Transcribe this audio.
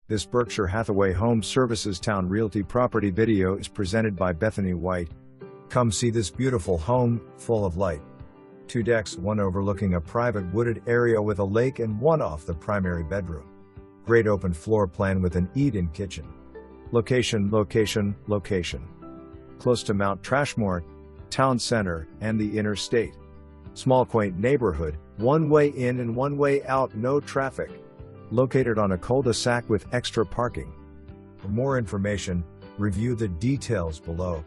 This Berkshire Hathaway Home Services Towne Realty property video is presented by Bethany White. Come see this beautiful home, full of light. 2 decks, one overlooking a private wooded area with a lake and one off the primary bedroom. Great open floor plan with an eat-in kitchen. Location. Close to Mount Trashmore, town center, and the interstate. Small quaint neighborhood, one way in and one way out, no traffic. Located on a cul-de-sac with extra parking. For more information, review the details below.